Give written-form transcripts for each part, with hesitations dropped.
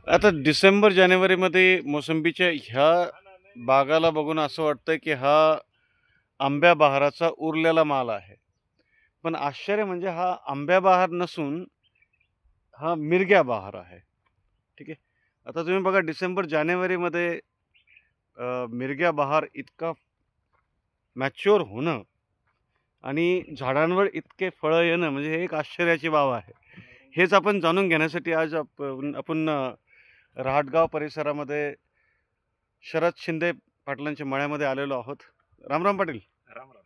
आता डिसेंबर जानेवारीमध्ये मोसंबीच्या ह्या बागाला बघून असं वाटतं की हा आंब्या बहाराचा उरलेला माल आहे. पण आश्चर्य म्हणजे हा आंब्या बहार नसून हा मिरग्या बहार आहे. ठीक आहे. आता तुम्ही बघा डिसेंबर जानेवारीमध्ये मिरग्या बहार इतका मॅच्युअर होणं आणि झाडांवर इतके फळं येणं म्हणजे हे एक आश्चर्याची बाब आहे. हेच आपण जाणून घेण्यासाठी आज आपण रहाटगाव परिसरामध्ये शरद शिंदे पाटलांच्या मळ्यामध्ये आलेलो आहोत. रामराम पाटील. राम राम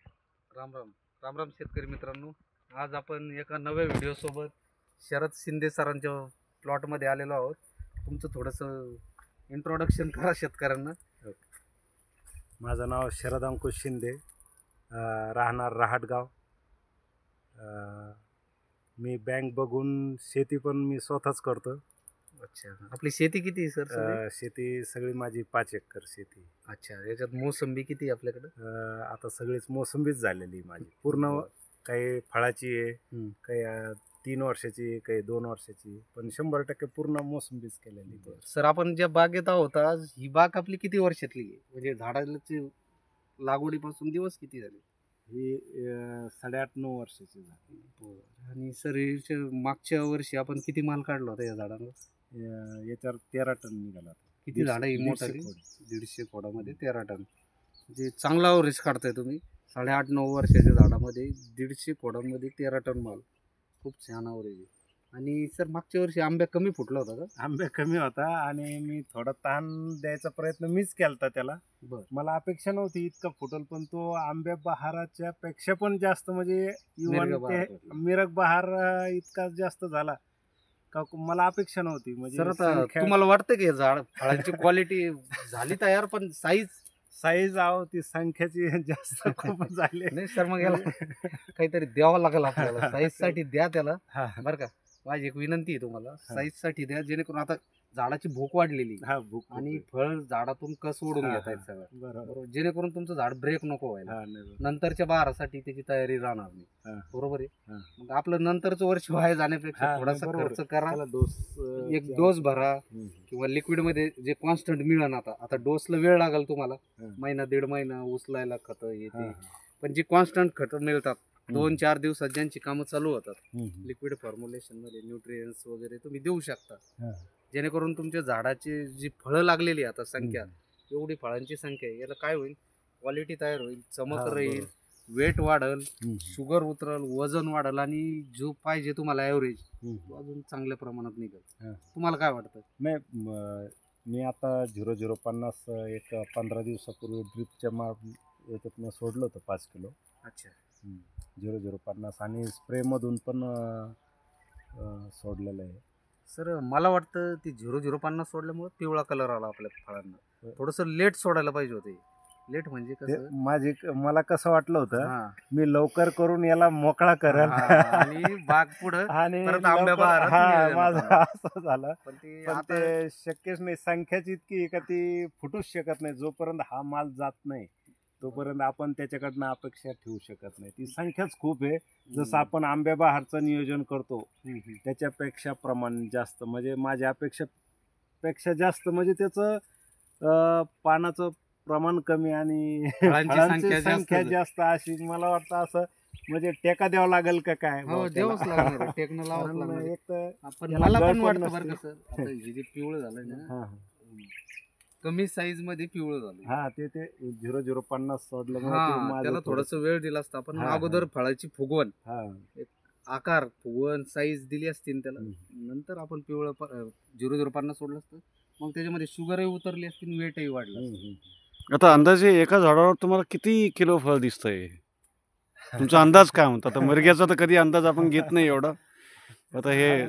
राम राम राम राम शेतकरी मित्रांनो, आज आपण एका नव्या व्हिडिओ सोबत शरद शिंदे सरांच्या प्लॉटमध्ये आलेलो आहोत. तुमचं थोडंसं इंट्रोडक्शन करा शेतकऱ्यांना. माझं नाव शरद अंकुश शिंदे, राहणार रहाटगाव. मी बँक बघून शेती पण मी स्वतःच करतो. अच्छा, आपली शेती किती आहे सर? शेती सगळी माझी 5 एकर शेती. अच्छा, याच्यात मोसंबी किती आहे आपल्याकडं? आता सगळीच मोसंबीच झालेली माझी पूर्ण. काही फळाची आहे, काही 3 वर्षाची, काही 2 वर्षाची, पण 100% पूर्ण मोसंबीच केलेली. सर, आपण ज्या बागेत आहोत आज, ही बाग आपली किती वर्षातली आहे? म्हणजे झाडाची लागवडीपासून दिवस किती झाले? ही 8.5-9 वर्षाची झाली. आणि सर, मागच्या वर्षी आपण किती माल काढला होता या झाडांवर? याच्यावर 13 टन निघाला. किती झाडं ही मोठी? 150 खोडामध्ये 13 टन. म्हणजे चांगला अवरेज काढताय तुम्ही. 8.5-9 वर्षाच्या झाडामध्ये 150 खोडांमध्ये 13 टन माल. खूप छान अवरेज आहे. आणि सर, मागच्या वर्षी आंब्या कमी फुटला होता का? आंब्या कमी होता आणि मी थोडा ताण द्यायचा प्रयत्न मीच केला त्याला. मला अपेक्षा नव्हती इतका फुटल, पण तो आंब्या बहाराच्या पेक्षा पण जास्त, म्हणजे मिरग बहार इतका जास्त झाला का मला अपेक्षा नव्हती. म्हणजे सर, आता तुम्हाला वाटतं की झाड फळांची क्वालिटी झाली तयार, पण साईज आहो ती संख्याची जास्त खूप झाली. नाही सर, मग याला काहीतरी द्यावं लागेल आपल्याला. साईज साठी द्या त्याला, बरं का. माझी एक विनंती आहे तुम्हाला, साईज साठी द्या, जेणेकरून आता झाडाची भूक वाढलेली आणि फळ झाडातून कस ओढून घेत आहेत सगळं, बरोबर, जेणेकरून तुमचं झाड ब्रेक नको व्हायला. नंतरच्या बहारासाठी त्याची तयारी राहणार नाही, बरोबर आहे. मग आपलं नंतरचं वर्ष वाया जाण्यापेक्षा थोडासा खर्च करा, एक डोस भरा किंवा लिक्विड मध्ये जे कॉन्स्टंट मिळेल. आता डोसला वेळ लागेल तुम्हाला, महिना 1.5 महिना उचलायला खत येते, पण जी कॉन्स्टंट खत मिळतात 2-4 दिवसात ज्यांची कामं चालू होतात, लिक्विड फॉर्म्युलेशन मध्ये न्यूट्रिएंट्स वगैरे तुम्ही देऊ शकता, जेणेकरून तुमच्या झाडाची जी फळं लागलेली आता संख्या, एवढी फळांची संख्या आहे, याला काय होईल, क्वालिटी तयार होईल, चमक राहील, वेट वाढल, शुगर उतरल, वजन वाढल आणि जो पाहिजे तुम्हाला ॲव्हरेज अजून चांगल्या प्रमाणात निघेल. तुम्हाला काय वाटतं? नाही, मी आता 0050 एक 15 दिवसापूर्वी ड्रिपच्या याच्यातनं सोडलं होतं 5 किलो. अच्छा, 0050 आणि स्प्रेमधून पण सोडलेलं आहे. सर, मला वाटतं ती 0050 सोडल्यामुळे पिवळा कलर आला आपल्या फळांना. थोडंसं लेट सोडायला पाहिजे होते. लेट म्हणजे कसं, मला कसं वाटलं होतं, मी लवकर करून याला मोकळा करेल आणि बाग पुढे आणि माझं असं झालं. पण ते शक्यच नाही, संख्याच इतकी का ती फुटूच शकत नाही. जोपर्यंत हा माल जात नाही तोपर्यंत आपण त्याच्याकडनं अपेक्षा ठेवू शकत नाही. ती संख्याच खूप आहे. जसं आपण आंब्या बहारचं नियोजन करतो त्याच्यापेक्षा प्रमाण जास्त, म्हणजे माझ्या अपेक्षापेक्षा जास्त, म्हणजे त्याचं पानाचं प्रमाण कमी आणि फळांची संख्या जास्त. अशी मला वाटतं, असं म्हणजे टेका द्यावा लागेल का काय? द्यावंच लागणार, टेकनं लावावंच लागणार. एक तर मला पण वाटतं बरं का सर, आता जे पिवळं झालं ना, कमी साईज मध्ये पिवळं झालं. ते 0050 सोडलं, त्याला थोडस वेळ दिला असता. पण अगोदर फळाची फुगवण, आकार, फुगवण, साईज दिली असती त्याला, नंतर आपण पिवळं 0050 सोडलं असतं, मग त्याच्यामध्ये शुगरही उतरली असती, वेटही वाढलं. आता अंदाजे एका झाडावर तुम्हाला किती किलो फळ दिसतंय? तुमचा अंदाज काय म्हणतो? आता मिरग्याचा तर कधी अंदाज आपण घेत नाही एवढा. आता हे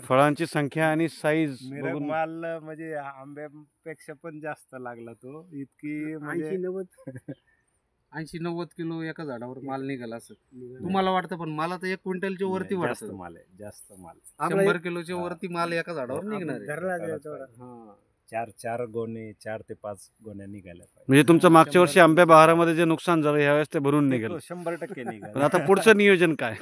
फळांची संख्या आणि साईज माल म्हणजे आंब्यापेक्षा पण जास्त लागला तो. इतकी 80-90 किलो एका झाडावर माल निघाला असं तुम्हाला वाटतं? पण मला तर 1 क्विंटलच्या वरती जास्त माल आहे, जास्त माल. 100 किलोच्या वरती माल एका झाडावर निघणार आहे. चार गोणे 4 ते 5 गोण्या निघाल्या पाहिजे. म्हणजे तुमचं मागच्या वर्षी 100% आंब्या बहारामध्ये जे नुकसान झालं यावेळेस ते भरून ते निघेल. तो 100% पण निघाल. आता पुढचं नियोजन काय?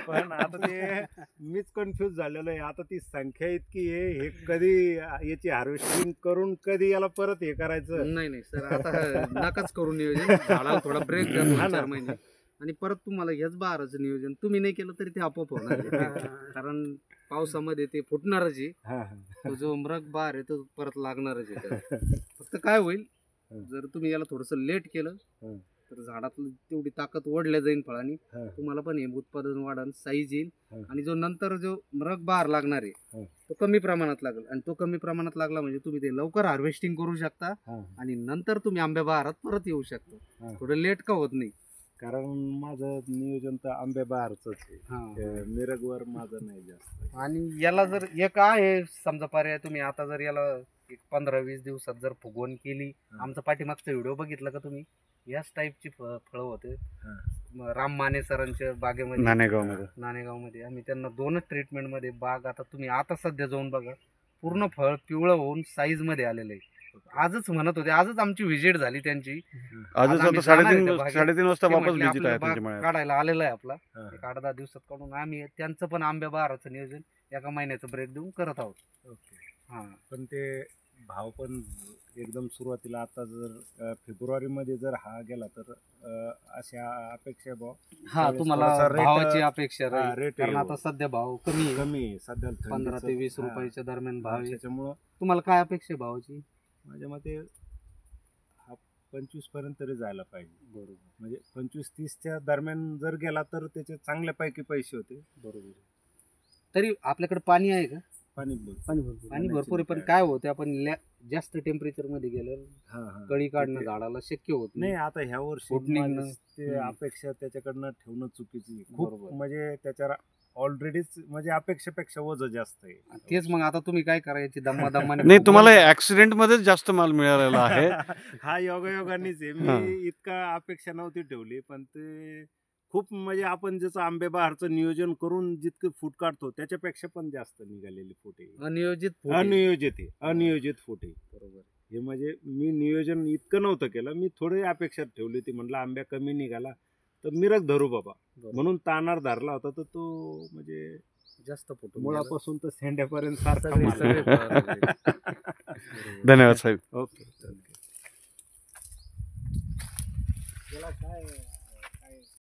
पण आता ते मीच कन्फ्यूज झालेलो आहे. आता ती संख्या इतकी आहे, हे कधी याची हार्वेस्टिंग करून कधी याला परत हे करायचं. नाही सर, आता नकाच करू नियोजन. झाडाला थोडा ब्रेक द्या हा 2-4 ना. महिने, आणि परत तुम्हाला हेच बहाराचं नियोजन तुम्ही नाही केलं तरी ते आपोआप होणार आहे. कारण पावसामध्ये ते फुटणारच आहे. हा, हा. तो जो मृग बहार आहे तो परत लागणारच आहे त्याला. फक्त काय होईल, जर तुम्ही याला थोडंसं लेट केलं हं. तर झाडातली तेवढी ताकद ओढल्या जाईल फळांनी, हा. तुम्हाला पण हे उत्पादन वाढन, साईज येईल, हं. आणि जो नंतर जो मृग बहार लागणार आहे हं. तो कमी प्रमाणात लागेल, आणि तो कमी प्रमाणात लागला म्हणजे तुम्ही ते लवकर हार्वेस्टिंग करू शकता, हा. आणि नंतर तुम्ही आंब्या बहारात परत येऊ शकता. हा. थोडं लेट का होत नाही. कारण माझं नियोजन तर आंबे बहारच आहे. हा. मिरगवर माझं नाही जास्त. आणि याला जर एक आहे समजा पर्याय, तुम्ही आता जर याला एक 15-20 दिवसात जर फुगवण केली, आमचा पाठीमागचा व्हिडिओ बघितला का तुम्ही, याच टाईपची फळं होते. राम माने सरांच्या बागेमध्ये, नाणेगावमध्ये आम्ही त्यांना 2च ट्रीटमेंटमध्ये बाग, आता तुम्ही आता सध्या जाऊन बघा, पूर्ण फळ पिवळं होऊन साईज मध्ये आलेलं आहे. आजच म्हणत होते, आजच आमची व्हिजिट झाली त्यांची. आजच आम्ही आता जाणार आहे त्या 3:30 बागेत. वाजता ते वापस म्हटले व्हिजिट आपलं आहे बाग त्यांच्या मळ्यात. काढायला आलेला आहे आपला, हा. एक 8-10 दिवसात काढून आम्ही त्यांचं पण आंब्या बहाराचं नियोजन एका महिन्याचं ब्रेक देऊन करत आहोत. ओके. हा. पण ते भाव पण एकदम सुरुवातीला, आता जर फेब्रुवारीमध्ये जर हा गेला तर अशा अपेक्षा भाव हा, त्यावेळेस तुम्हाला थोडासा rate, भावाची अपेक्षा हा, राहील, rate कारण आहे. आता सध्या भाव कमी आहे. कमी आहे सध्या 15 ते 20 हा. रुपयाच्या दरम्यान भाव आहे. त्याच्यामुळं तुम्हाला काय अपेक्षा आहे भावाची? माझ्या मते हा 25 पर्यंत तरी जायला पाहिजे. बरोबर म्हणजे 25-30च्या दरम्यान जर गेला तर त्याचे चांगल्यापैकी पैसे होते. बरोबर. तरी आपल्याकडे पाणी आहे का? पाणी पाणी भरपूर आहे, पण काय होतं, आपण जास्त टेम्परेचर मध्ये गेलं हा, हा. कळी काढणं ते- झाडाला शक्य होत नाही, आता ह्या वर्षी फुटणी माझी न- ते अपेक्षा त्याच्याकडनं ठेवणं चुकीची आहे. बरोबर. खूप म्हणजे त्याच्यावर ऑलरेडीच म्हणजे अपेक्षेपेक्षा वजन जास्त आहे. तेच मग आता तुम्ही काय करायची दम्माने नाही, तुम्हाला ऍक्सिडेंट मध्येच जास्त माल मिळालेला आहे. हा योगायोगानेच आहे. हा. मी इतका अपेक्षा नव्हती ठेवली, पण ते खूप म्हणजे आपण जसं आंबे बहारचं नियोजन करून जितके फूट काढतो त्याच्यापेक्षा पण जास्त निघालेले फूट आहे. अनियोजित फूट आहे. अनियोजित फूट आहे. बरोबर. हे म्हणजे मी नियोजन इतकं नव्हतं केलं, मी थोडी अपेक्षा ठेवली होती. म्हटलं आंब्या कमी निघाला तर मिरग धरू बाबा, बरोबर. म्हणून तानार धरला होता. तर तो म्हणजे जास्त फूट मुळापासून तर शेंड्यापर्यंत सारखा सगळे माल. सगळे फळं लागले. धन्यवाद साहेब. ओके.